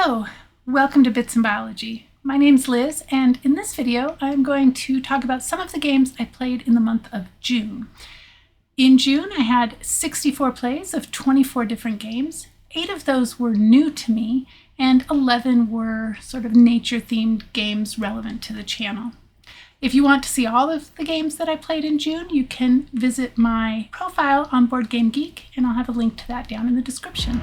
Hello, welcome to Bits in Biology. My name's Liz, and in this video I'm going to talk about some of the games I played in the month of June. In June I had 64 plays of 24 different games. 8 of those were new to me, and 11 were sort of nature-themed games relevant to the channel. If you want to see all of the games that I played in June, you can visit my profile on Board Game Geek, and I'll have a link to that down in the description.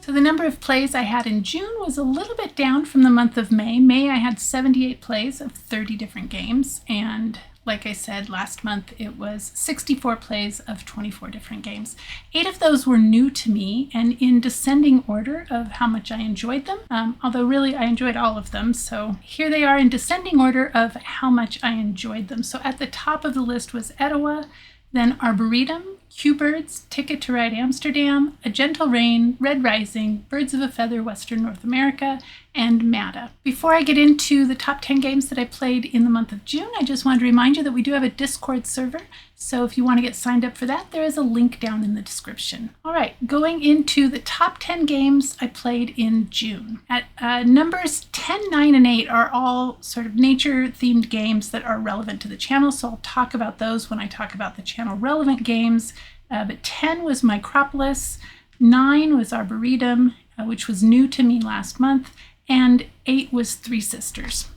So the number of plays I had in June was a little bit down from the month of May. May I had 78 plays of 30 different games, and like I said, last month it was 64 plays of 24 different games. 8 of those were new to me and in descending order of how much I enjoyed them, although really I enjoyed all of them. So here they are in descending order of how much I enjoyed them. So at the top of the list was Atiwa, then Arboretum, CuBirds, Ticket to Ride Amsterdam, A Gentle Rain, Red Rising, Birds of a Feather, Western North America, and Mada. Before I get into the top 10 games that I played in the month of June, I just wanted to remind you that we do have a Discord server. So if you want to get signed up for that, there is a link down in the description. All right, going into the top 10 games I played in June. At numbers 10, 9, and 8 are all sort of nature-themed games that are relevant to the channel, so I'll talk about those when I talk about the channel relevant games. But 10 was Micropolis, 9 was Arboretum, which was new to me last month, and 8 was Three Sisters.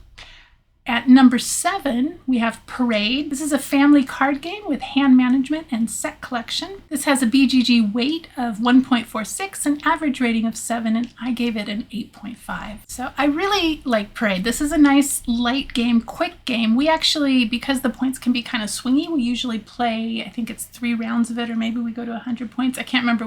At number 7, we have Parade. This is a family card game with hand management and set collection. This has a BGG weight of 1.46, an average rating of 7, and I gave it an 8.5. So I really like Parade. This is a nice light game, quick game. We actually, because the points can be kind of swingy, we usually play, I think it's 3 rounds of it, or maybe we go to 100 points. I can't remember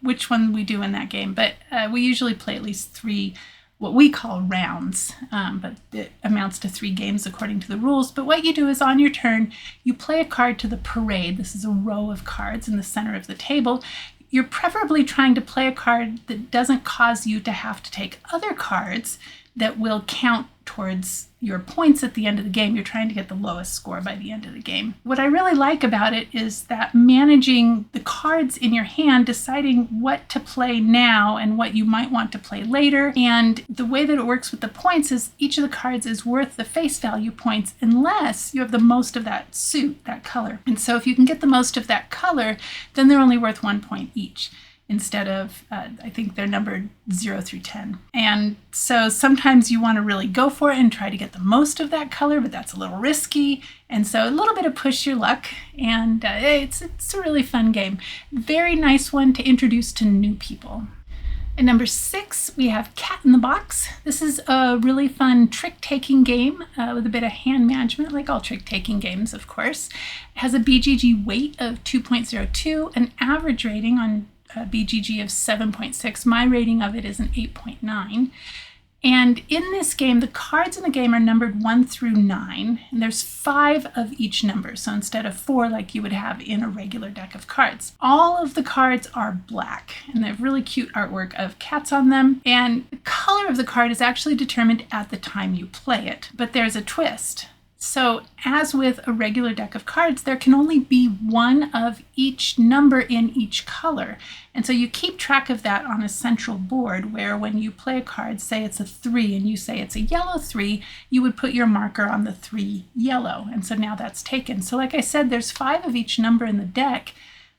which one we do in that game, but we usually play at least 3 what we call rounds, but it amounts to 3 games according to the rules. But what you do is on your turn, you play a card to the parade. This is a row of cards in the center of the table. You're preferably trying to play a card that doesn't cause you to have to take other cards that will count towards your points at the end of the game. You're trying to get the lowest score by the end of the game. What I really like about it is that managing the cards in your hand, deciding what to play now and what you might want to play later. And the way that it works with the points is each of the cards is worth the face value points unless you have the most of that suit, that color. And so if you can get the most of that color, then they're only worth 1 point each, instead of, I think they're numbered 0 through 10. And so sometimes you want to really go for it and try to get the most of that color, but that's a little risky. And so a little bit of push your luck, and it's a really fun game. Very nice one to introduce to new people. At number 6, we have Cat in the Box. This is a really fun trick-taking game with a bit of hand management, like all trick-taking games, of course. It has a BGG weight of 2.02, an average rating on BGG of 7.6. My rating of it is an 8.9. And in this game, the cards in the game are numbered 1 through 9, and there's 5 of each number. So instead of 4 like you would have in a regular deck of cards. All of the cards are black, and they have really cute artwork of cats on them. And the color of the card is actually determined at the time you play it. But there's a twist. So as with a regular deck of cards, there can only be 1 of each number in each color. And so you keep track of that on a central board where when you play a card, say it's a 3 and you say it's a yellow 3, you would put your marker on the 3 yellow. And so now that's taken. So like I said, there's 5 of each number in the deck,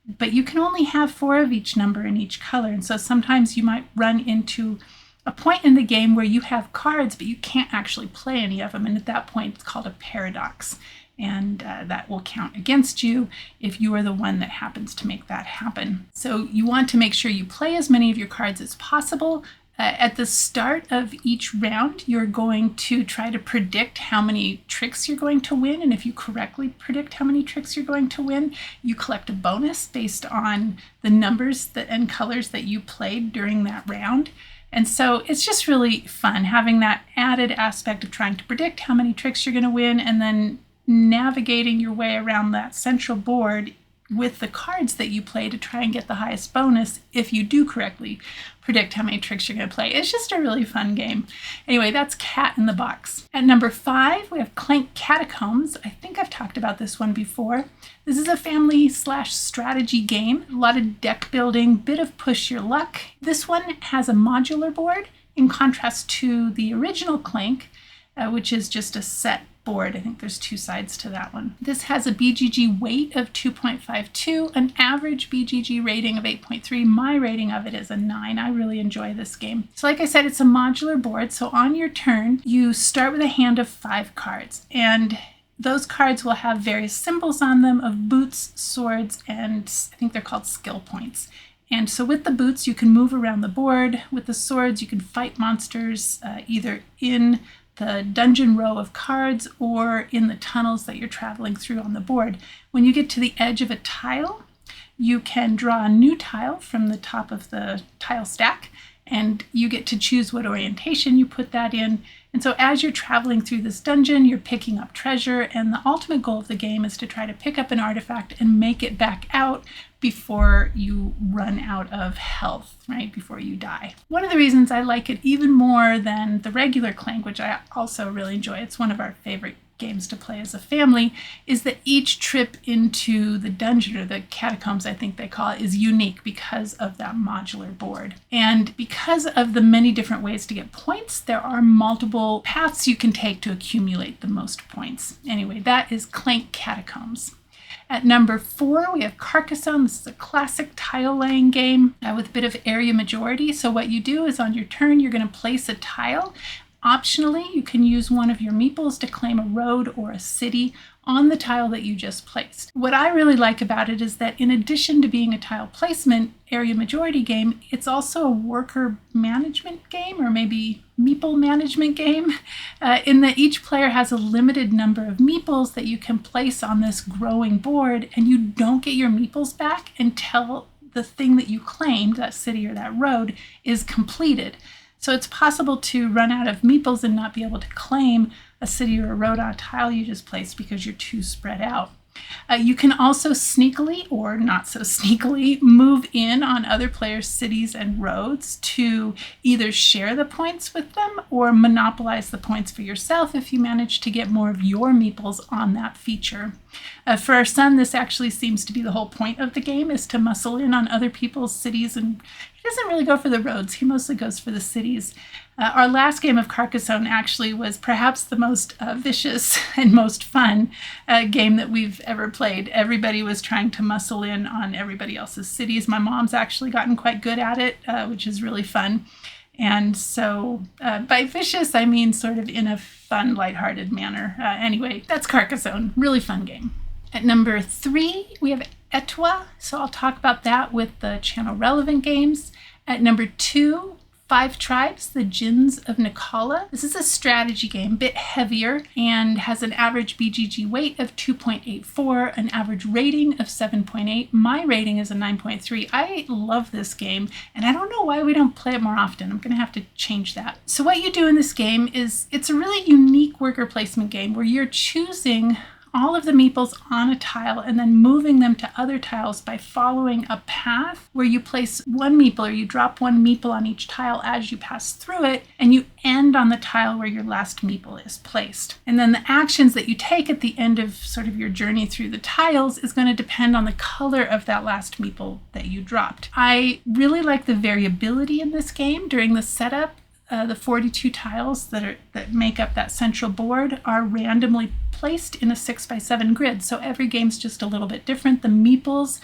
but you can only have 4 of each number in each color. And so sometimes you might run into a point in the game where you have cards, but you can't actually play any of them. And at that point, it's called a paradox. And that will count against you if you are the one that happens to make that happen. So you want to make sure you play as many of your cards as possible. At the start of each round, you're going to try to predict how many tricks you're going to win. And if you correctly predict how many tricks you're going to win, you collect a bonus based on the numbers and colors that you played during that round. And so it's just really fun having that added aspect of trying to predict how many tricks you're going to win and then navigating your way around that central board with the cards that you play to try and get the highest bonus if you do correctly predict how many tricks you're going to play. It's just a really fun game. Anyway, that's Cat in the Box. At number 5, we have Clank Catacombs. I think I've talked about this one before. This is a family/strategy game. A lot of deck building, bit of push your luck. This one has a modular board in contrast to the original Clank, which is just a set board. I think there's 2 sides to that one. This has a BGG weight of 2.52, an average BGG rating of 8.3. My rating of it is a 9. I really enjoy this game. So like I said, it's a modular board. So on your turn, you start with a hand of 5 cards, and those cards will have various symbols on them of boots, swords, and I think they're called skill points. And so with the boots, you can move around the board. With the swords, you can fight monsters either in the dungeon row of cards or in the tunnels that you're traveling through on the board. When you get to the edge of a tile, you can draw a new tile from the top of the tile stack, and you get to choose what orientation you put that in. And so as you're traveling through this dungeon, you're picking up treasure, and the ultimate goal of the game is to try to pick up an artifact and make it back out before you run out of health, right? Before you die. One of the reasons I like it even more than the regular Clank, which I also really enjoy, it's one of our favorite games to play as a family, is that each trip into the dungeon, or the catacombs I think they call it, is unique because of that modular board. And because of the many different ways to get points, there are multiple paths you can take to accumulate the most points. Anyway, that is Clank Catacombs. At number 4, we have Carcassonne. This is a classic tile-laying game with a bit of area majority. So what you do is on your turn, you're going to place a tile. Optionally, you can use one of your meeples to claim a road or a city on the tile that you just placed. What I really like about it is that in addition to being a tile placement area majority game, it's also a worker management game, or maybe meeple management game, in that each player has a limited number of meeples that you can place on this growing board, and you don't get your meeples back until the thing that you claimed, that city or that road, is completed. So it's possible to run out of meeples and not be able to claim a city or a road on a tile you just placed because you're too spread out. You can also sneakily, or not so sneakily, move in on other players' cities and roads to either share the points with them or monopolize the points for yourself if you manage to get more of your meeples on that feature. For our son, this actually seems to be the whole point of the game, is to muscle in on other people's cities, and he doesn't really go for the roads. He mostly goes for the cities. Our last game of Carcassonne actually was perhaps the most vicious and most fun game that we've ever played. Everybody was trying to muscle in on everybody else's cities. My mom's actually gotten quite good at it, which is really fun. And so by vicious, I mean sort of in a fun, lighthearted manner. Anyway, that's Carcassonne. Really fun game. At number 3, we have Atiwa. So I'll talk about that with the channel relevant games. At number 2, 5 Tribes, the Djinns of Naqala. This is a strategy game, a bit heavier, and has an average BGG weight of 2.84, an average rating of 7.8. My rating is a 9.3. I love this game, and I don't know why we don't play it more often. I'm going to have to change that. So what you do in this game is, it's a really unique worker placement game where you're choosing all of the meeples on a tile and then moving them to other tiles by following a path where you place one meeple, or you drop one meeple on each tile as you pass through it, and you end on the tile where your last meeple is placed. And then the actions that you take at the end of sort of your journey through the tiles is going to depend on the color of that last meeple that you dropped. I really like the variability in this game. During the setup, the 42 tiles that make up that central board are randomly placed in a 6x7 grid. So every game's just a little bit different. The meeples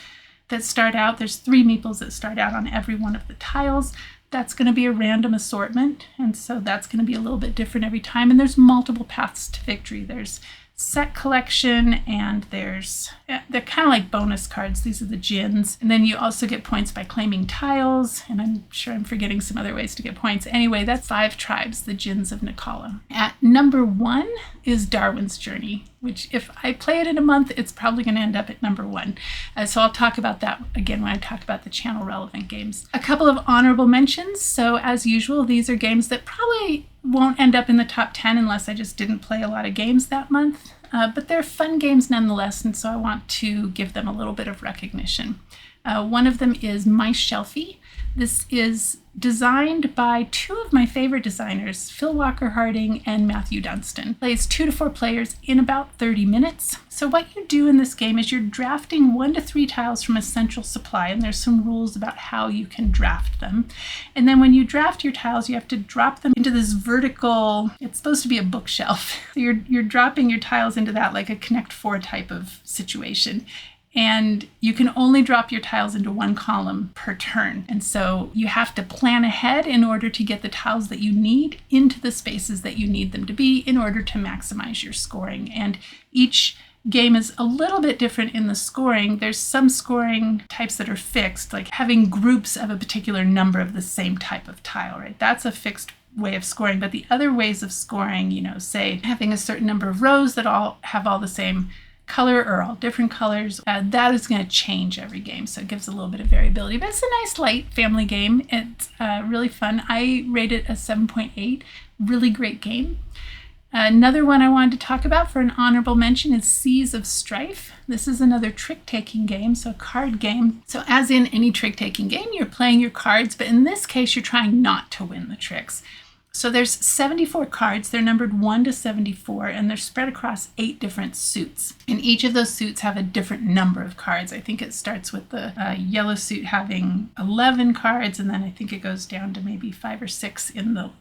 that start out, there's 3 meeples that start out on every one of the tiles. That's going to be a random assortment. And so that's going to be a little bit different every time. And there's multiple paths to victory. There's set collection, and they're kind of like bonus cards. These are the Djinns. And then you also get points by claiming tiles, and I'm sure I'm forgetting some other ways to get points. Anyway, that's 5 Tribes, the Djinns of Naqala. At number 1 is Darwin's Journey, which if I play it in a month, it's probably going to end up at number 1. So I'll talk about that again when I talk about the channel relevant games. A couple of honorable mentions. So as usual, these are games that probably won't end up in the top 10 unless I just didn't play a lot of games that month. but they're fun games nonetheless, and so I want to give them a little bit of recognition. One of them is My Shelfie. This is designed by two of my favorite designers, Phil Walker Harding and Matthew Dunstan. Plays 2 to 4 players in about 30 minutes. So what you do in this game is you're drafting 1 to 3 tiles from a central supply, and there's some rules about how you can draft them. And then when you draft your tiles, you have to drop them into this vertical, it's supposed to be a bookshelf. So you're dropping your tiles into that like a Connect 4 type of situation. And you can only drop your tiles into 1 column per turn. And so you have to plan ahead in order to get the tiles that you need into the spaces that you need them to be in order to maximize your scoring. And each game is a little bit different in the scoring. There's some scoring types that are fixed, like having groups of a particular number of the same type of tile, right? That's a fixed way of scoring. But the other ways of scoring, say having a certain number of rows that all have all the same color or all different colors, that is going to change every game, so it gives a little bit of variability, but it's a nice light family game. It's really fun. I rate it a 7.8. Really great game. Another one I wanted to talk about for an honorable mention is Seas of Strife. This is another trick-taking game, so a card game. So as in any trick-taking game, you're playing your cards, but in this case you're trying not to win the tricks. So there's 74 cards. They're numbered 1 to 74, and they're spread across 8 different suits. And each of those suits have a different number of cards. I think it starts with the yellow suit having 11 cards, and then I think it goes down to maybe 5 or 6 in the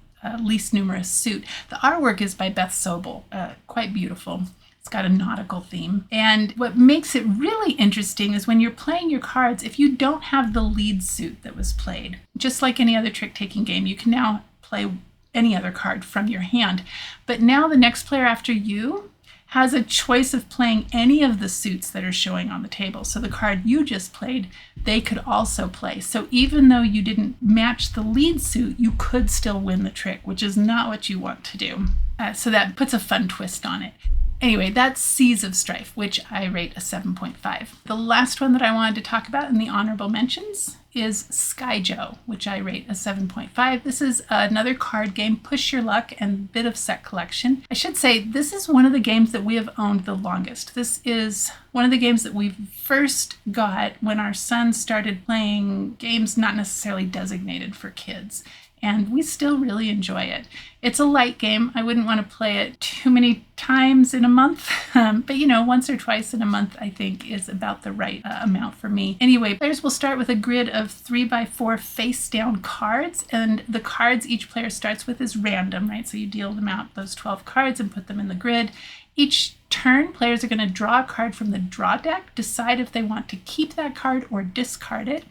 least numerous suit. The artwork is by Beth Sobel, quite beautiful. It's got a nautical theme. And what makes it really interesting is when you're playing your cards, if you don't have the lead suit that was played, just like any other trick-taking game, you can now play any other card from your hand. But now the next player after you has a choice of playing any of the suits that are showing on the table. So the card you just played, they could also play. So even though you didn't match the lead suit, you could still win the trick, which is not what you want to do. So that puts a fun twist on it. Anyway, that's Seas of Strife, which I rate a 7.5. The last one that I wanted to talk about in the honorable mentions is Skyjo, which I rate a 7.5. This is another card game, push your luck and bit of set collection. I should say this is one of the games that we have owned the longest. This is one of the games that we first got when our son started playing games not necessarily designated for kids. And we still really enjoy it. It's a light game. I wouldn't want to play it too many times in a month, but once or twice in a month I think is about the right amount for me. Anyway, players will start with a grid of 3x4 face-down cards, and the cards each player starts with is random, right? So you deal them out those 12 cards and put them in the grid. Each turn, players are going to draw a card from the draw deck, decide if they want to keep that card or discard it.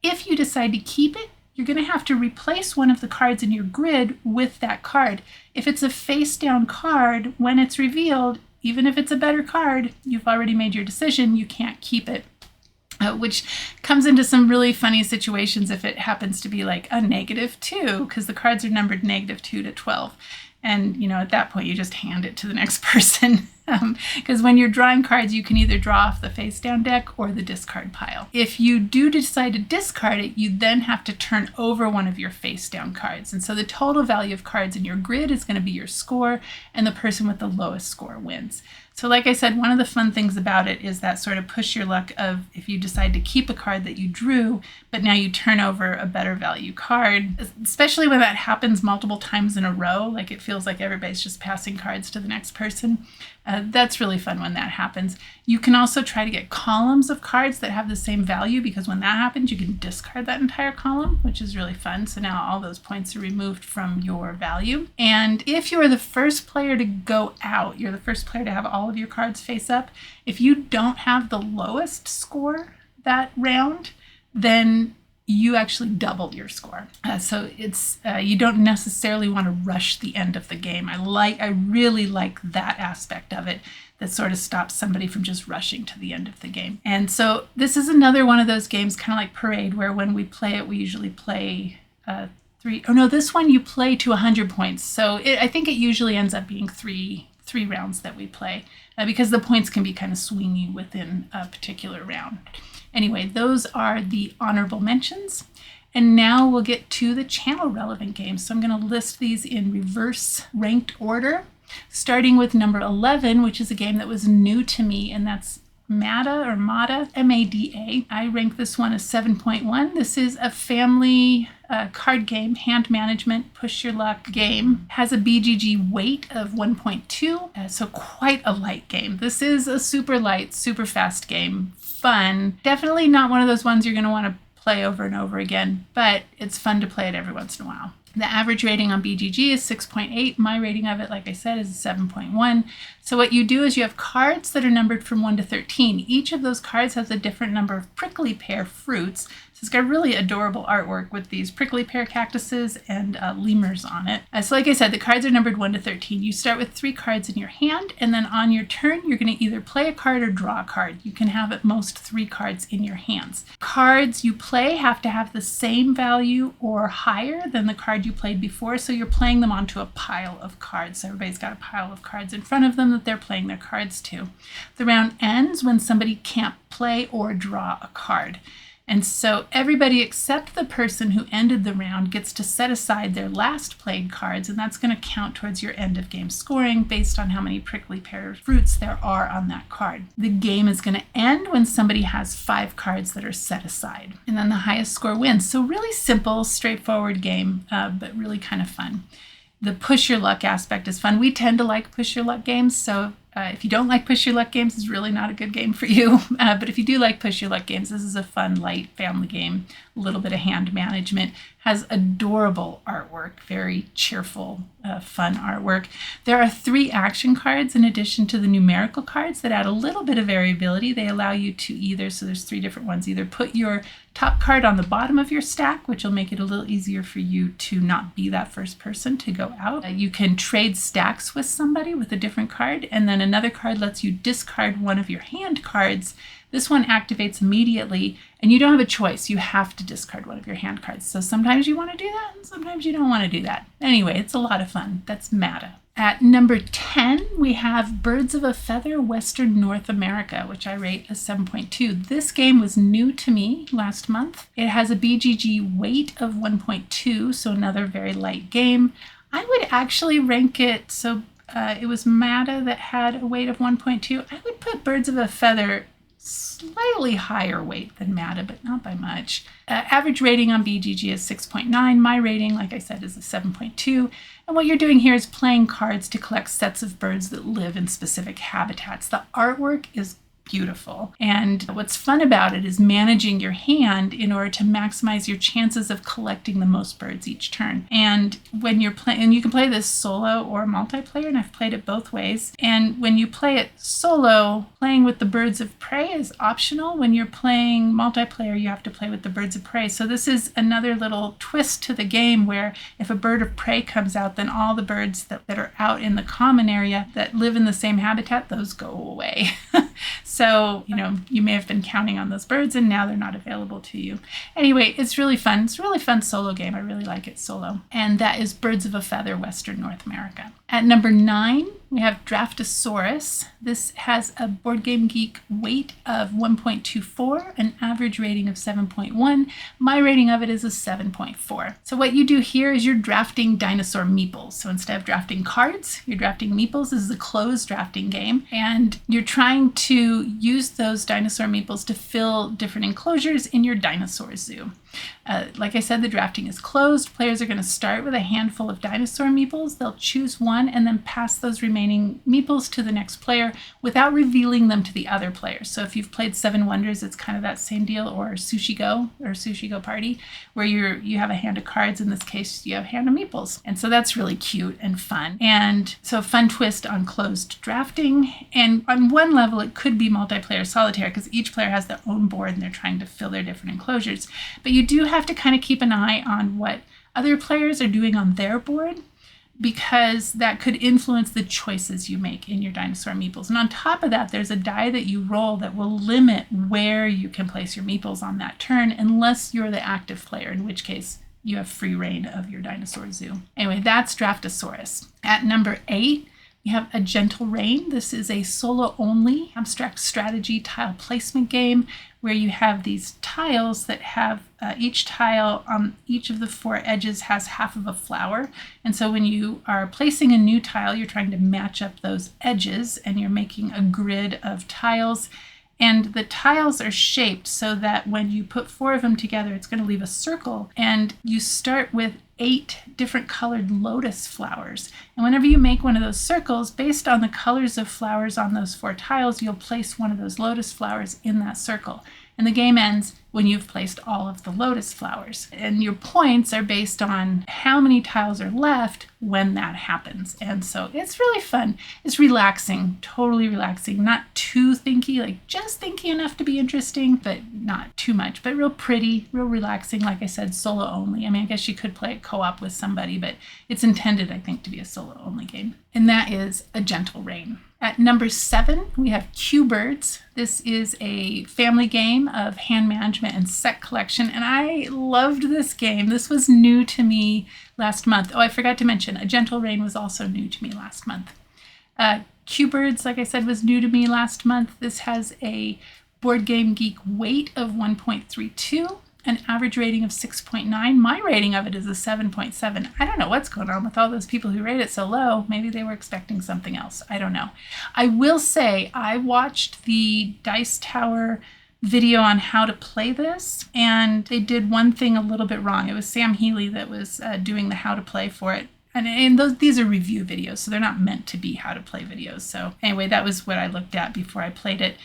If you decide to keep it, you're going to have to replace one of the cards in your grid with that card. If it's a face-down card, when it's revealed, even if it's a better card, you've already made your decision, you can't keep it. Which comes into some really funny situations if it happens to be like a -2, because the cards are numbered -2 to 12. And, at that point, you just hand it to the next person. Because when you're drawing cards, you can either draw off the face down deck or the discard pile. If you do decide to discard it, you then have to turn over one of your face down cards. And so the total value of cards in your grid is going to be your score, and the person with the lowest score wins. So like I said, one of the fun things about it is that sort of push your luck of if you decide to keep a card that you drew, but now you turn over a better value card, especially when that happens multiple times in a row, like it feels like everybody's just passing cards to the next person. That's really fun when that happens. You can also try to get columns of cards that have the same value, because when that happens, you can discard that entire column, which is really fun. So now all those points are removed from your value. And if you're the first player to go out, you're the first player to have all of your cards face up. If you don't have the lowest score that round, then you actually double your score. So it's you don't necessarily want to rush the end of the game. I really like that aspect of it, that sort of stops somebody from just rushing to the end of the game. And so this is another one of those games, kind of like Parade, where when we play it, we usually play this one you play to 100 points. So I think it usually ends up being three rounds that we play, because the points can be kind of swingy within a particular round. Anyway, those are the honorable mentions. And now we'll get to the channel relevant games. So I'm going to list these in reverse ranked order. starting with number 11, which is a game that was new to me, and that's Mada, M-A-D-A. I rank this one as 7.1. This is a family card game, hand management, push your luck game. Has a BGG weight of 1.2, so quite a light game. This is a super light, super fast game. Fun. Definitely not one of those ones you're going to want to play over and over again, but it's fun to play it every once in a while. The average rating on BGG is 6.8. My rating of it, like I said, is 7.1. So what you do is you have cards that are numbered from 1 to 13. Each of those cards has a different number of prickly pear fruits. So it's got really adorable artwork with these prickly pear cactuses and lemurs on it. So like I said, the cards are numbered 1 to 13. You start with 3 cards in your hand, and then on your turn, you're going to either play a card or draw a card. You can have at most 3 cards in your hands. Cards you play have to have the same value or higher than the card you played before, so you're playing them onto a pile of cards. So everybody's got a pile of cards in front of them that they're playing their cards to. The round ends when somebody can't play or draw a card. And so everybody except the person who ended the round gets to set aside their last played cards, and that's going to count towards your end of game scoring based on how many prickly pear fruits there are on that card. The game is going to end when somebody has 5 cards that are set aside, and then the highest score wins. So really simple, straightforward game, but really kind of fun. The push your luck aspect is fun. We tend to like push your luck games, so if you don't like push your luck games, it's really not a good game for you. But if you do like push your luck games, this is a fun, light family game. A little bit of hand management. Has adorable artwork, very cheerful, fun artwork. There are 3 action cards in addition to the numerical cards that add a little bit of variability. They allow you to either, so there's 3 different ones, either put your top card on the bottom of your stack, which will make it a little easier for you to not be that first person to go out. You can trade stacks with somebody with a different card, and then another card lets you discard one of your hand cards. This one activates immediately, and you don't have a choice. You have to discard one of your hand cards. So sometimes you want to do that, and sometimes you don't want to do that. Anyway, it's a lot of fun. That's Mada. At number 10, we have Birds of a Feather, Western North America, which I rate as 7.2. This game was new to me last month. It has a BGG weight of 1.2, so another very light game. I would actually rank it, so it was Mada that had a weight of 1.2. I would put Birds of a Feather slightly higher weight than Mada, but not by much. Average rating on BGG is 6.9. My rating, like I said, is a 7.2. And what you're doing here is playing cards to collect sets of birds that live in specific habitats. The artwork is beautiful. And what's fun about it is managing your hand in order to maximize your chances of collecting the most birds each turn. And when you're playing, and you can play this solo or multiplayer, and I've played it both ways. And when you play it solo, playing with the birds of prey is optional. When you're playing multiplayer, you have to play with the birds of prey. So this is another little twist to the game where if a bird of prey comes out, then all the birds that are out in the common area that live in the same habitat, those go away. So, you may have been counting on those birds and now they're not available to you. Anyway, it's really fun. It's a really fun solo game. I really like it solo. And that is Birds of a Feather, Western North America. At number 9, we have Draftosaurus. This has a Board Game Geek weight of 1.24, an average rating of 7.1. My rating of it is a 7.4. So what you do here is you're drafting dinosaur meeples. So instead of drafting cards, you're drafting meeples. This is a closed drafting game. And you're trying to use those dinosaur meeples to fill different enclosures in your dinosaur zoo. Like I said, the drafting is closed. Players are going to start with a handful of dinosaur meeples. They'll choose one and then pass those remaining meeples to the next player without revealing them to the other players. So if you've played Seven Wonders, it's kind of that same deal, or Sushi Go Party, where you have a hand of cards. In this case, you have a hand of meeples. And so that's really cute and fun. And so a fun twist on closed drafting. And on one level, it could be multiplayer solitaire because each player has their own board and they're trying to fill their different enclosures. But you do have to kind of keep an eye on what other players are doing on their board, because that could influence the choices you make in your dinosaur meeples. And on top of that, there's a die that you roll that will limit where you can place your meeples on that turn, unless you're the active player, in which case you have free reign of your dinosaur zoo. Anyway, that's Draftosaurus. At number 8, You have A Gentle Rain. This is a solo-only abstract strategy tile placement game where you have these tiles that have each tile on each of the 4 edges has half of a flower. And so when you are placing a new tile, you're trying to match up those edges and you're making a grid of tiles. And the tiles are shaped so that when you put 4 of them together, it's going to leave a circle. And you start with 8 different colored lotus flowers. And whenever you make one of those circles, based on the colors of flowers on those 4 tiles, you'll place one of those lotus flowers in that circle. And the game ends when you've placed all of the lotus flowers. And your points are based on how many tiles are left when that happens. And so it's really fun. It's relaxing, totally relaxing, not too thinky, like just thinky enough to be interesting, but not too much, but real pretty, real relaxing. Like I said, solo only. I mean, I guess you could play it co-op with somebody, but it's intended, I think, to be a solo only game. And that is A Gentle Rain. At number 7, we have CuBirds. This is a family game of hand management and set collection, and I loved this game. This was new to me last month. Oh, I forgot to mention, A Gentle Rain was also new to me last month. CuBirds, like I said, was new to me last month. This has a Board Game Geek weight of 1.32. An average rating of 6.9. My rating of it is a 7.7. I don't know what's going on with all those people who rate it so low. Maybe they were expecting something else. I don't know. I will say I watched the Dice Tower video on how to play this, and they did one thing a little bit wrong. It was Sam Healy that was doing the how to play for it. And these are review videos, so they're not meant to be how to play videos. So anyway, that was what I looked at before I played it.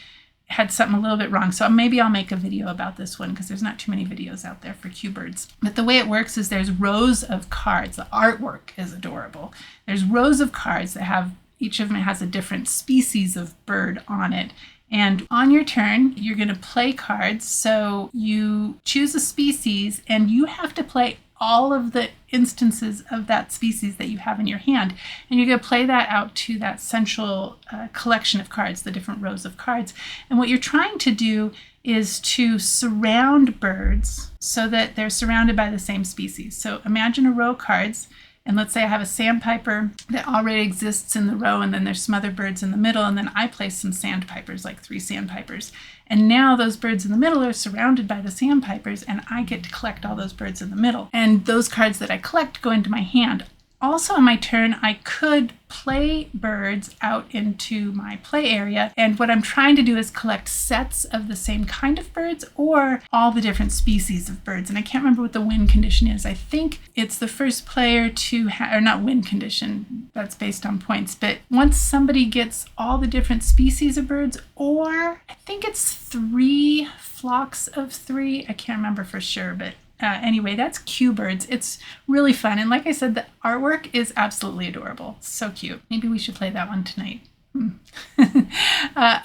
Had something a little bit wrong. So maybe I'll make a video about this one because there's not too many videos out there for CuBirds. But the way it works is there's rows of cards. The artwork is adorable. There's rows of cards that have, each of them has a different species of bird on it. And on your turn, you're going to play cards. So you choose a species and you have to play all of the instances of that species that you have in your hand. And you're going to play that out to that central collection of cards, the different rows of cards. And what you're trying to do is to surround birds so that they're surrounded by the same species. So imagine a row of cards. And let's say I have a sandpiper that already exists in the row, and then there's some other birds in the middle, and then I place some sandpipers, like 3 sandpipers. And now those birds in the middle are surrounded by the sandpipers, and I get to collect all those birds in the middle. And those cards that I collect go into my hand. Also on my turn, I could play birds out into my play area. And what I'm trying to do is collect sets of the same kind of birds or all the different species of birds. And I can't remember what the win condition is. I think it's the first player to or not win condition, that's based on points. But once somebody gets all the different species of birds, or I think it's 3 flocks of 3. I can't remember for sure, but anyway, that's CuBirds. It's really fun. And like I said, the artwork is absolutely adorable. So cute. Maybe we should play that one tonight.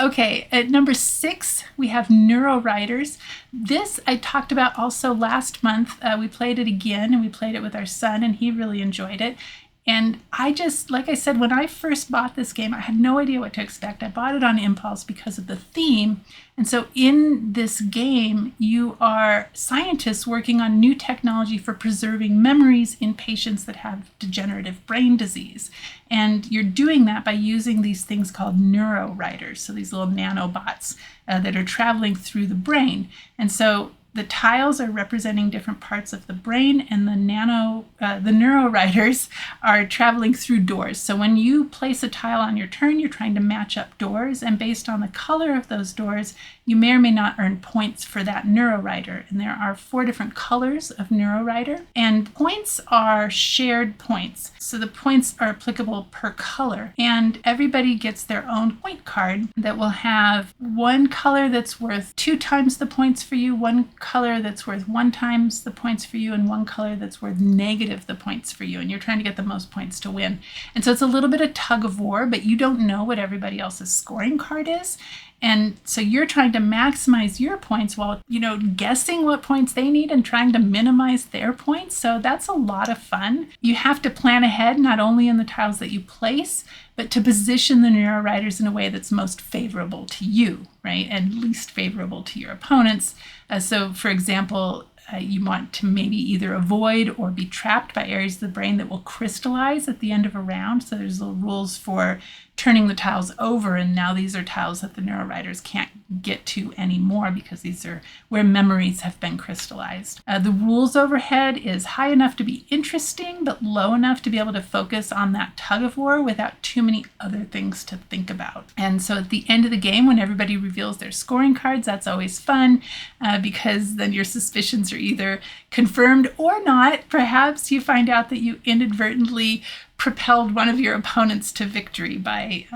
Okay, at number 6, we have Neuroriders. This I talked about also last month. We played it again, and we played it with our son, and he really enjoyed it. And I just, like I said, when I first bought this game, I had no idea what to expect. I bought it on impulse because of the theme. And so in this game, you are scientists working on new technology for preserving memories in patients that have degenerative brain disease. And you're doing that by using these things called Neuroriders, so these little nanobots that are traveling through the brain. And so the tiles are representing different parts of the brain, and the Neuroriders are traveling through doors. So when you place a tile on your turn, you're trying to match up doors, and based on the color of those doors, you may or may not earn points for that Neurorider. And there are 4 different colors of Neurorider, and points are shared points. So the points are applicable per color, and everybody gets their own point card that will have one color that's worth 2 times the points for you, one color that's worth 1 times the points for you, and one color that's worth negative the points for you. And you're trying to get the most points to win. And so it's a little bit of tug of war, but you don't know what everybody else's scoring card is. And so you're trying to maximize your points while, guessing what points they need and trying to minimize their points. So that's a lot of fun. You have to plan ahead, not only in the tiles that you place, but to position the Neuroriders in a way that's most favorable to you, right? And least favorable to your opponents. So for example, you want to maybe either avoid or be trapped by areas of the brain that will crystallize at the end of a round. So there's little rules for turning the tiles over, and now these are tiles that the Neuroriders can't get to anymore because these are where memories have been crystallized. The rules overhead is high enough to be interesting, but low enough to be able to focus on that tug of war without too many other things to think about. And so at the end of the game, when everybody reveals their scoring cards, that's always fun because then your suspicions are either confirmed or not. Perhaps you find out that you inadvertently propelled one of your opponents to victory by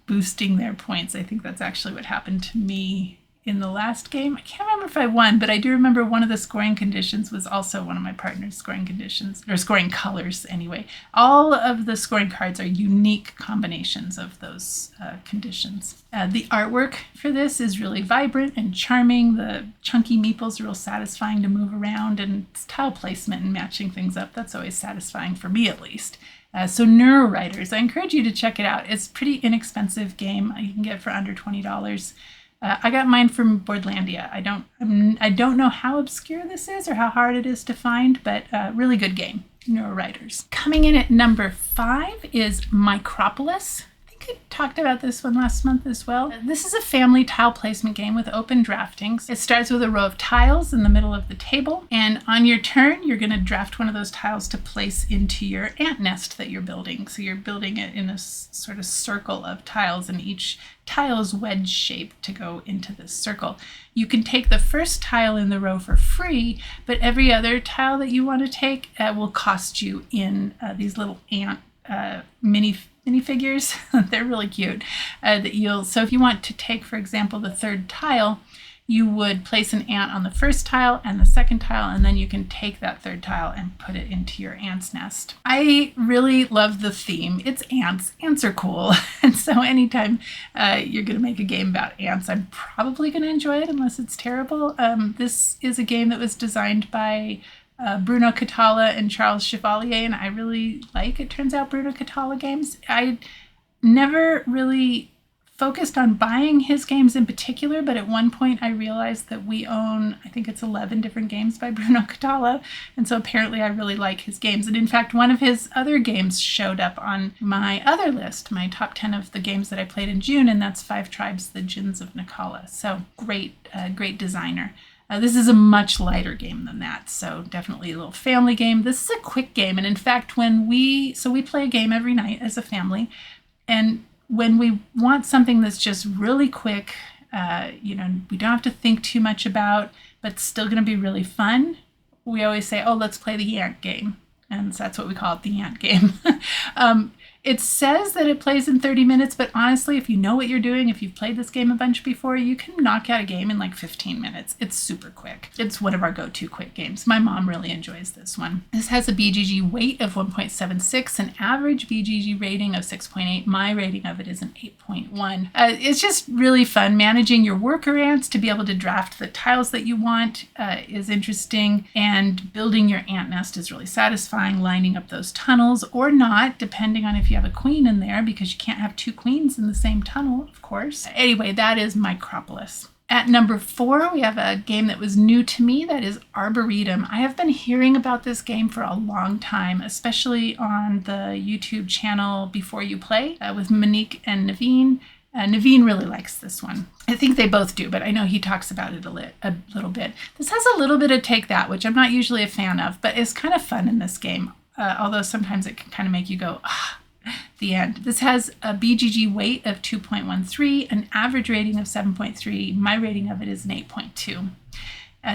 boosting their points. I think that's actually what happened to me in the last game. I can't remember if I won, but I do remember one of the scoring conditions was also one of my partner's scoring conditions, or scoring colors anyway. All of the scoring cards are unique combinations of those conditions. The artwork for this is really vibrant and charming. The chunky meeples are real satisfying to move around, and it's tile placement and matching things up. That's always satisfying for me, at least. So Neuroriders, I encourage you to check it out. It's a pretty inexpensive game. You can get it for under $20. I got mine from Boardlandia. I don't know how obscure this is or how hard it is to find, but really good game, Neuroriders. Coming in at number 5 is Micropolis. I talked about this one last month as well. This is a family tile placement game with open draftings. It starts with a row of tiles in the middle of the table, and on your turn, you're going to draft one of those tiles to place into your ant nest that you're building. So you're building it in a sort of circle of tiles, and each tile is wedge-shaped to go into this circle. You can take the first tile in the row for free, but every other tile that you want to take will cost you in these little ant minifigures. They're really cute. So if you want to take, for example, the third tile, you would place an ant on the first tile and the second tile, and then you can take that third tile and put it into your ant's nest. I really love the theme. It's ants. Ants are cool. And so anytime you're going to make a game about ants, I'm probably going to enjoy it unless it's terrible. This is a game that was designed by Bruno Catala and Charles Chevalier, and I really like, it turns out, Bruno Catala games. I never really focused on buying his games in particular, but at one point I realized that we own, I think it's 11 different games by Bruno Catala, and so apparently I really like his games. And in fact, one of his other games showed up on my other list, my top 10 of the games that I played in June, and that's 5 Tribes, the Djinns of Naqala. So great designer. This is a much lighter game than that, so definitely a little family game. This is a quick game, and in fact, we play a game every night as a family, and when we want something that's just really quick, we don't have to think too much about, but still going to be really fun, we always say, oh, let's play the ant game, and so that's what we call it, the ant game. It says that it plays in 30 minutes, but honestly, if you know what you're doing, if you've played this game a bunch before, you can knock out a game in like 15 minutes. It's super quick. It's one of our go-to quick games. My mom really enjoys this one. This has a BGG weight of 1.76, an average BGG rating of 6.8. My rating of it is an 8.1. It's just really fun. Managing your worker ants to be able to draft the tiles that you want is interesting, and building your ant nest is really satisfying, lining up those tunnels or not, depending on if you have a queen in there, because you can't have 2 queens in the same tunnel, of course. Anyway, that is Micropolis. At number 4, we have a game that was new to me, that is Arboretum. I have been hearing about this game for a long time, especially on the YouTube channel Before You Play with Monique and Naveen. Naveen really likes this one. I think they both do, but I know he talks about it a little bit. This has a little bit of Take That, which I'm not usually a fan of, but it's kind of fun in this game, although sometimes it can kind of make you go, the end. This has a BGG weight of 2.13, an average rating of 7.3. My rating of it is an 8.2.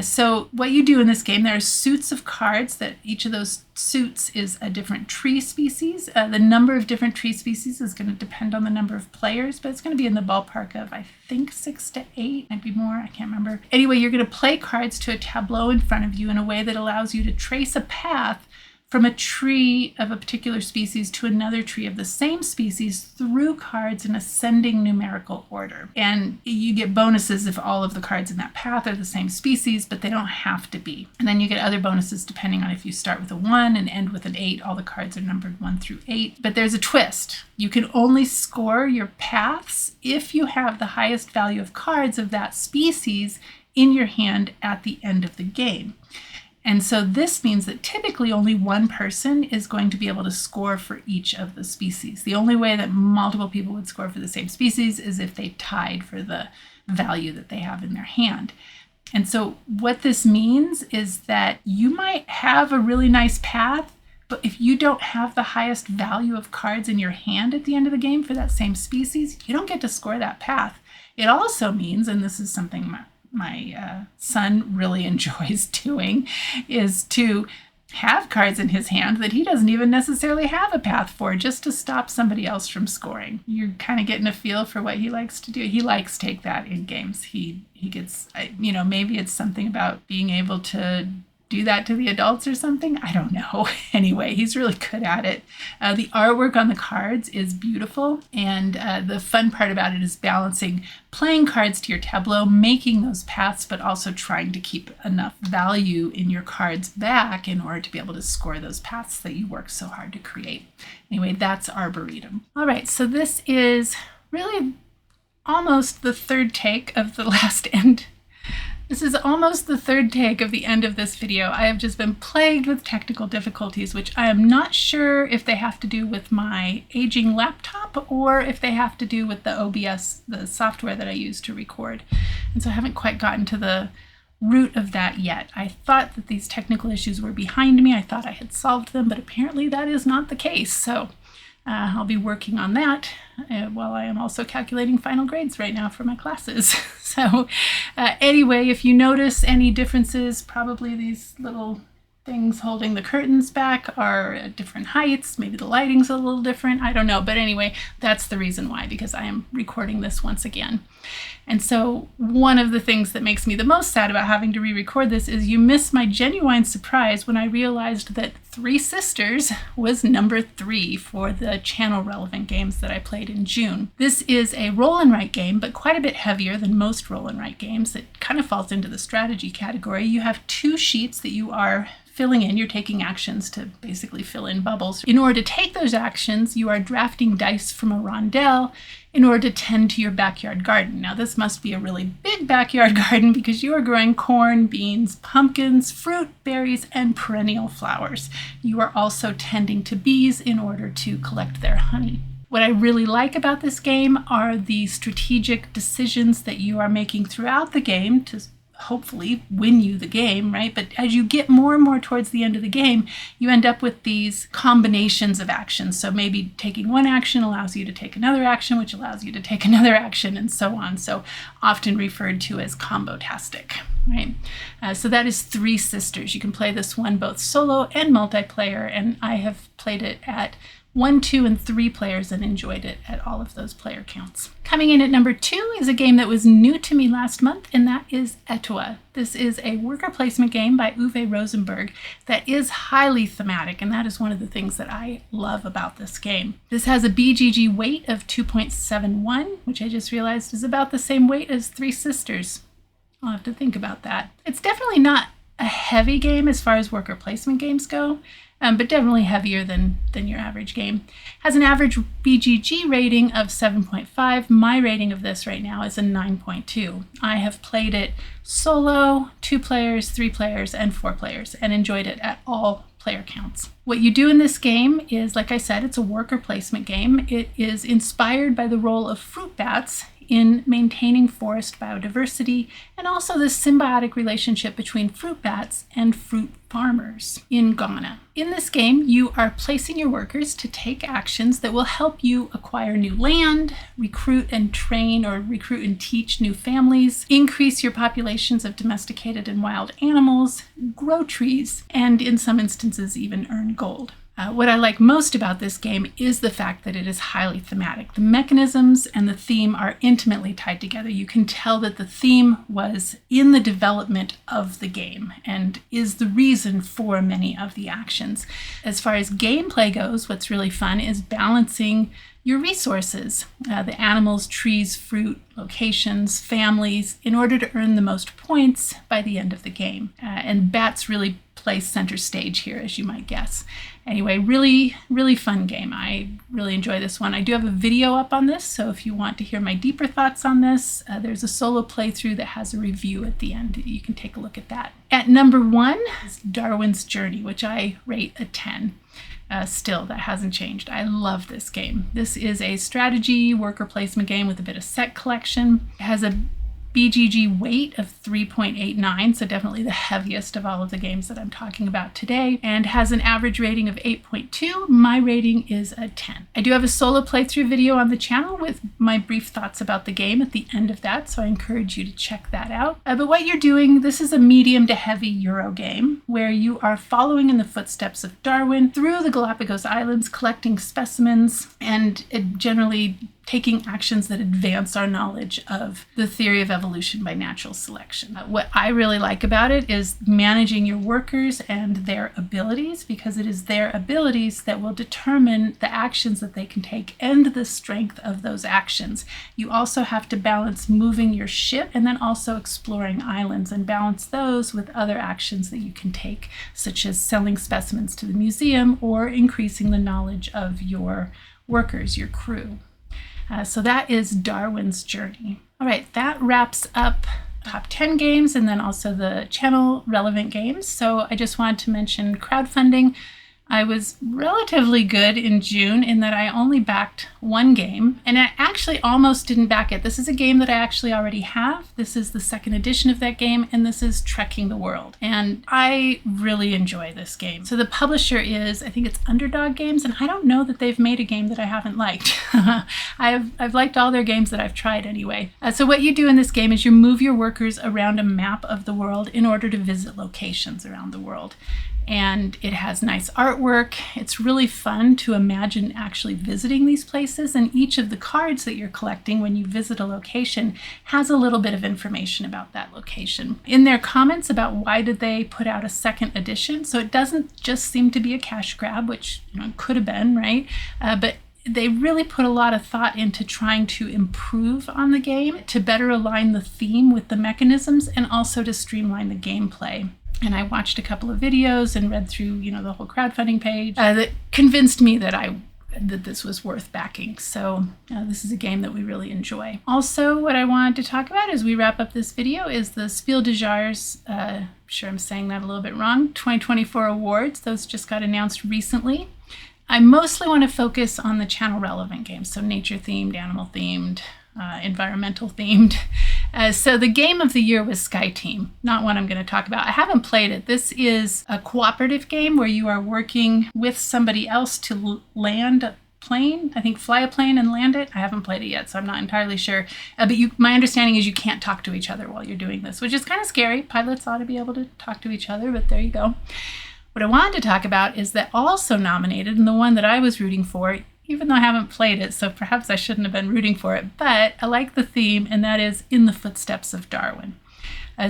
So what you do in this game, there are suits of cards that each of those suits is a different tree species. The number of different tree species is going to depend on the number of players, but it's going to be in the ballpark of, I think, 6 to 8, might be more, I can't remember. Anyway, you're going to play cards to a tableau in front of you in a way that allows you to trace a path from a tree of a particular species to another tree of the same species through cards in ascending numerical order. And you get bonuses if all of the cards in that path are the same species, but they don't have to be. And then you get other bonuses depending on if you start with a 1 and end with an 8. All the cards are numbered 1 through 8. But there's a twist. You can only score your paths if you have the highest value of cards of that species in your hand at the end of the game. And so this means that typically only one person is going to be able to score for each of the species. The only way that multiple people would score for the same species is if they tied for the value that they have in their hand. And so what this means is that you might have a really nice path, but if you don't have the highest value of cards in your hand at the end of the game for that same species, you don't get to score that path. It also means, and this is something my son really enjoys doing, is to have cards in his hand that he doesn't even necessarily have a path for, just to stop somebody else from scoring. You're kind of getting a feel for what he likes to do. He likes to take that in games. He gets, maybe it's something about being able to do that to the adults or something. I don't know. Anyway, he's really good at it. The artwork on the cards is beautiful, and the fun part about it is balancing playing cards to your tableau, making those paths, but also trying to keep enough value in your cards back in order to be able to score those paths that you work so hard to create. Anyway, that's Arboretum. All right, so this is really almost the third take of the last end. This is almost the third take of the end of this video. I have just been plagued with technical difficulties, which I am not sure if they have to do with my aging laptop or if they have to do with the OBS, the software that I use to record. And so I haven't quite gotten to the root of that yet. I thought that these technical issues were behind me. I thought I had solved them, but apparently that is not the case. So I'll be working on that while I am also calculating final grades right now for my classes. So anyway, if you notice any differences, probably these little things holding the curtains back are at different heights. Maybe the lighting's a little different. I don't know. But anyway, that's the reason why, because I am recording this once again. And so one of the things that makes me the most sad about having to re-record this is you miss my genuine surprise when I realized that Three Sisters was number 3 for the channel relevant games that I played in June. This is a roll and write game, but quite a bit heavier than most roll and write games. It kind of falls into the strategy category. You have 2 sheets that you are filling in. You're taking actions to basically fill in bubbles. In order to take those actions, you are drafting dice from a rondel in order to tend to your backyard garden. Now, this must be a really big backyard garden because you are growing corn, beans, pumpkins, fruit, berries, and perennial flowers. You are also tending to bees in order to collect their honey. What I really like about this game are the strategic decisions that you are making throughout the game to hopefully win you the game, right? But as you get more and more towards the end of the game, you end up with these combinations of actions. So maybe taking one action allows you to take another action, which allows you to take another action, and so on. So often referred to as combo-tastic, right? So that is Three Sisters. You can play this one both solo and multiplayer, and I have played it at 1, 2, and 3 players and enjoyed it at all of those player counts. Coming in at number 2 is a game that was new to me last month, and that is Atiwa. This is a worker placement game by Uwe Rosenberg that is highly thematic, and that is one of the things that I love about this game. This has a BGG weight of 2.71, which I just realized is about the same weight as Three Sisters. I'll have to think about that. It's definitely not a heavy game as far as worker placement games go, but definitely heavier than your average game. Has an average BGG rating of 7.5. My rating of this right now is a 9.2. I have played it solo, 2 players, 3 players, and 4 players, and enjoyed it at all player counts. What you do in this game is, like I said, it's a worker placement game. It is inspired by the role of fruit bats in maintaining forest biodiversity, and also the symbiotic relationship between fruit bats and fruit farmers in Ghana. In this game, you are placing your workers to take actions that will help you acquire new land, recruit and train or recruit and teach new families, increase your populations of domesticated and wild animals, grow trees, and in some instances even earn gold. What I like most about this game is the fact that it is highly thematic. The mechanisms and the theme are intimately tied together. You can tell that the theme was in the development of the game and is the reason for many of the actions. As far as gameplay goes, what's really fun is balancing your resources, the animals, trees, fruit, locations, families, in order to earn the most points by the end of the game. And bats really play center stage here, as you might guess. Anyway, really, really fun game. I really enjoy this one. I do have a video up on this, so if you want to hear my deeper thoughts on this, there's a solo playthrough that has a review at the end. You can take a look at that. At number 1 is Darwin's Journey, which I rate a 10. Still, that hasn't changed. I love this game. This is a strategy worker placement game with a bit of set collection. It has a BGG weight of 3.89, so definitely the heaviest of all of the games that I'm talking about today, and has an average rating of 8.2. My rating is a 10. I do have a solo playthrough video on the channel with my brief thoughts about the game at the end of that, so I encourage you to check that out. But what you're doing, this is a medium to heavy Euro game where you are following in the footsteps of Darwin through the Galapagos Islands, collecting specimens and generally taking actions that advance our knowledge of the theory of evolution by natural selection. What I really like about it is managing your workers and their abilities, because it is their abilities that will determine the actions that they can take and the strength of those actions. You also have to balance moving your ship and then also exploring islands and balance those with other actions that you can take, such as selling specimens to the museum or increasing the knowledge of your workers, your crew. So that is Darwin's Journey. All right, that wraps up top 10 games and then also the channel relevant games. So I just wanted to mention crowdfunding. I was relatively good in June in that I only backed one game, and I actually almost didn't back it. This is a game that I actually already have. This is the second edition of that game, and this is Trekking the World. And I really enjoy this game. So the publisher is, I think it's Underdog Games, and I don't know that they've made a game that I haven't liked. I've liked all their games that I've tried anyway. So what you do in this game is you move your workers around a map of the world in order to visit locations around the world. And it has nice artwork. It's really fun to imagine actually visiting these places, and each of the cards that you're collecting when you visit a location has a little bit of information about that location. In their comments about why did they put out a second edition, so it doesn't just seem to be a cash grab, which could have been, right? But they really put a lot of thought into trying to improve on the game, to better align the theme with the mechanisms, and also to streamline the gameplay. And I watched a couple of videos and read through, the whole crowdfunding page that convinced me that this was worth backing. So this is a game that we really enjoy. Also, what I wanted to talk about as we wrap up this video is the Spiel de Jahres, I'm sure I'm saying that a little bit wrong, 2024 awards. Those just got announced recently. I mostly want to focus on the channel relevant games, so nature themed, animal themed, environmental themed. So the game of the year was Sky Team, not one I'm going to talk about. I haven't played it. This is a cooperative game where you are working with somebody else to land a plane, I think fly a plane and land it. I haven't played it yet, so I'm not entirely sure. But my understanding is you can't talk to each other while you're doing this, which is kind of scary. Pilots ought to be able to talk to each other, but there you go. What I wanted to talk about is that also nominated, and the one that I was rooting for, even though I haven't played it, so perhaps I shouldn't have been rooting for it, but I like the theme, and that is In the Footsteps of Darwin.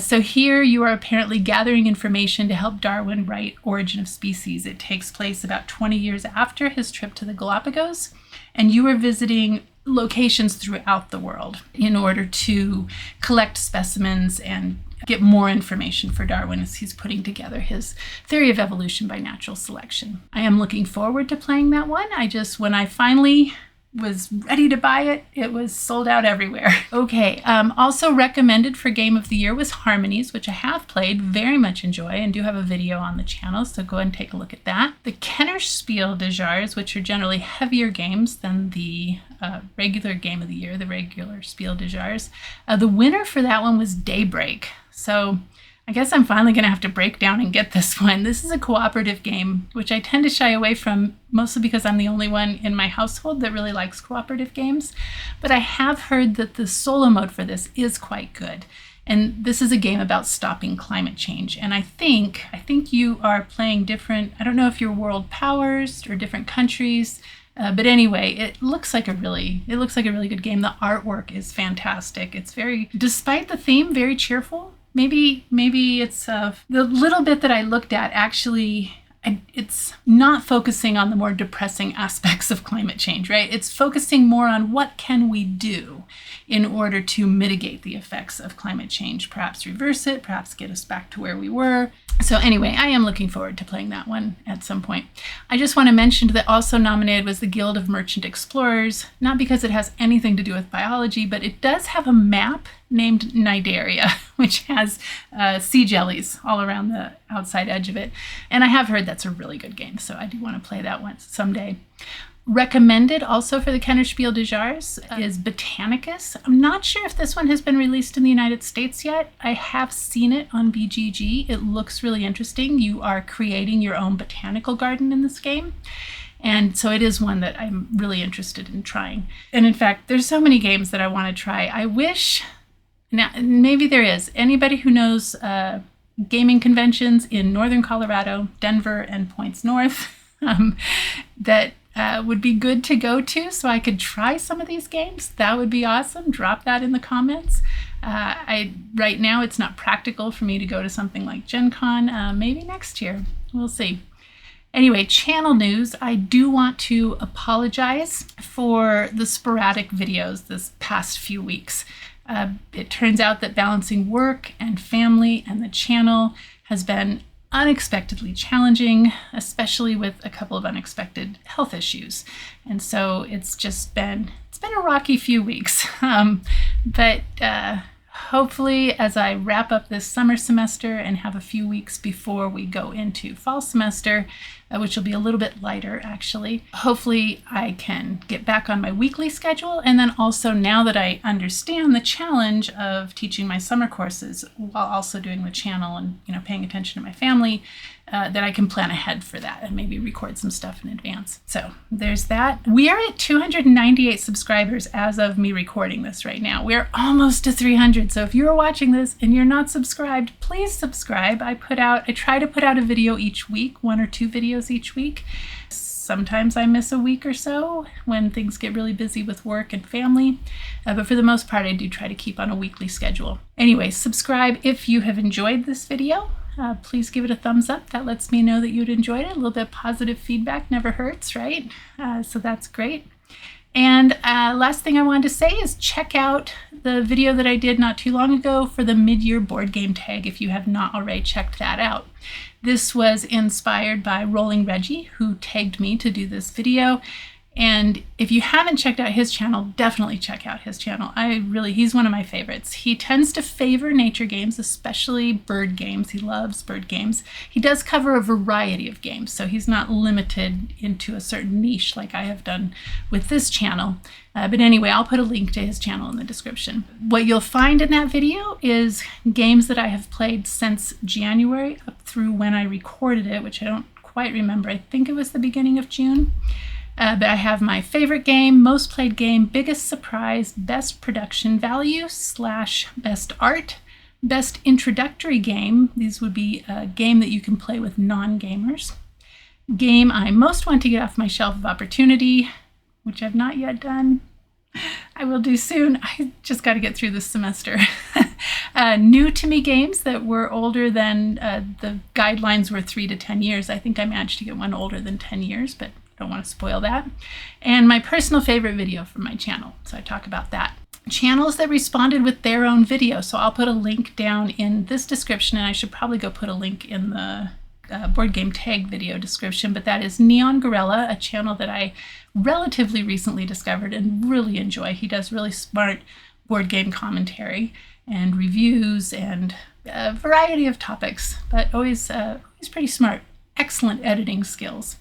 So here you are apparently gathering information to help Darwin write Origin of Species. It takes place about 20 years after his trip to the Galapagos, and you are visiting locations throughout the world in order to collect specimens and get more information for Darwin as he's putting together his theory of evolution by natural selection. I am looking forward to playing that one. When I finally was ready to buy it, it was sold out everywhere. Okay, also recommended for Game of the Year was Harmonies, which I have played, very much enjoy, and do have a video on the channel, so go ahead and take a look at that. The Kenner Spiel de Jahres, which are generally heavier games than the regular Game of the Year, the regular Spiel de Jahres. The winner for that one was Daybreak. So I guess I'm finally going to have to break down and get this one. This is a cooperative game, which I tend to shy away from, mostly because I'm the only one in my household that really likes cooperative games. But I have heard that the solo mode for this is quite good. And this is a game about stopping climate change. And I think you are playing different, I don't know if you're world powers or different countries, but anyway, it looks like a really good game. The artwork is fantastic. It's despite the theme, very cheerful. Maybe it's the little bit that I looked at actually. It's not focusing on the more depressing aspects of climate change, right? It's focusing more on what can we do in order to mitigate the effects of climate change, perhaps reverse it, perhaps get us back to where we were. So anyway, I am looking forward to playing that one at some point. I just want to mention that also nominated was the Guild of Merchant Explorers, not because it has anything to do with biology, but it does have a map named Nidaria, which has sea jellies all around the outside edge of it. And I have heard that's a really good game, so I do want to play that one someday. Recommended also for the Kennerspiel de Jahres is Botanicus. I'm not sure if this one has been released in the United States yet. I have seen it on BGG. It looks really interesting. You are creating your own botanical garden in this game. And so it is one that I'm really interested in trying. And in fact, there's so many games that I want to try. I wish, now maybe there is, anybody who knows gaming conventions in Northern Colorado, Denver, and points north that would be good to go to so I could try some of these games. That would be awesome. Drop that in the comments. Right now it's not practical for me to go to something like Gen Con. Maybe next year. We'll see. Anyway, channel news. I do want to apologize for the sporadic videos this past few weeks. It turns out that balancing work and family and the channel has been unexpectedly challenging, especially with a couple of unexpected health issues. And so it's been a rocky few weeks. But hopefully as I wrap up this summer semester and have a few weeks before we go into fall semester, which will be a little bit lighter actually, hopefully I can get back on my weekly schedule. And then also now that I understand the challenge of teaching my summer courses while also doing the channel and paying attention to my family, that I can plan ahead for that and maybe record some stuff in advance. So there's that. We are at 298 subscribers as of me recording this right now. We're almost to 300. So if you're watching this and you're not subscribed, please subscribe. I try to put out a video each week, 1 or 2 videos each week. Sometimes I miss a week or so when things get really busy with work and family, but for the most part, I do try to keep on a weekly schedule. Anyway, subscribe if you have enjoyed this video. Please give it a thumbs up. That lets me know that you'd enjoyed it. A little bit of positive feedback never hurts, right? So that's great. And last thing I wanted to say is check out the video that I did not too long ago for the mid-year board game tag if you have not already checked that out. This was inspired by Rolling Reggie, who tagged me to do this video. And if you haven't checked out his channel, definitely check out his channel. He's one of my favorites. He tends to favor nature games, especially bird games. He loves bird games. He does cover a variety of games, so he's not limited into a certain niche like I have done with this channel. But anyway, I'll put a link to his channel in the description. What you'll find in that video is games that I have played since January up through when I recorded it, which I don't quite remember. I think it was the beginning of June. But I have my favorite game, most played game, biggest surprise, best production value / best art, best introductory game. These would be a game that you can play with non-gamers. Game I most want to get off my shelf of opportunity, which I've not yet done. I will do soon. I just got to get through this semester. New to me games that were older than the guidelines were 3 to 10 years. I think I managed to get one older than 10 years, but don't want to spoil that. And my personal favorite video from my channel. So I talk about that. Channels that responded with their own video. So I'll put a link down in this description, and I should probably go put a link in the board game tag video description, but that is Neon Gorilla, a channel that I relatively recently discovered and really enjoy. He does really smart board game commentary and reviews and a variety of topics, but always pretty smart. Excellent editing skills.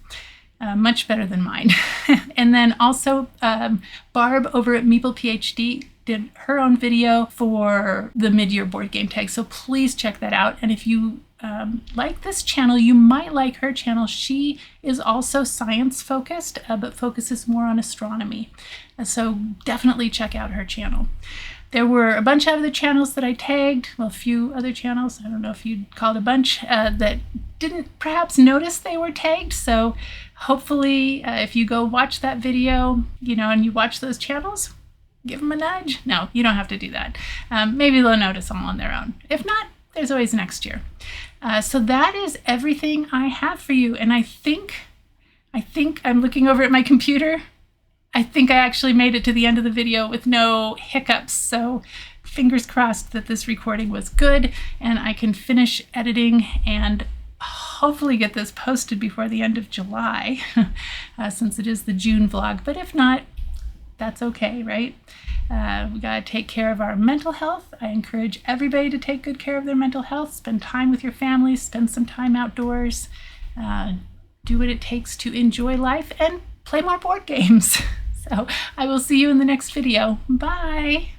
Much better than mine. And then also Barb over at Meeple PhD did her own video for the mid-year board game tag. So please check that out. And if you like this channel, you might like her channel. She is also science focused, but focuses more on astronomy. So definitely check out her channel. There were a bunch of other channels that I tagged, well, a few other channels, I don't know if you'd call it a bunch, that didn't perhaps notice they were tagged. So hopefully if you go watch that video, and you watch those channels, give them a nudge. No, you don't have to do that. Maybe they'll notice them on their own. If not, there's always next year. So that is everything I have for you. And I think I'm looking over at my computer. I think I actually made it to the end of the video with no hiccups. So fingers crossed that this recording was good and I can finish editing and hopefully get this posted before the end of July, since it is the June vlog. But if not, that's okay, right? We gotta take care of our mental health. I encourage everybody to take good care of their mental health, spend time with your family, spend some time outdoors, do what it takes to enjoy life and play more board games. So I will see you in the next video. Bye.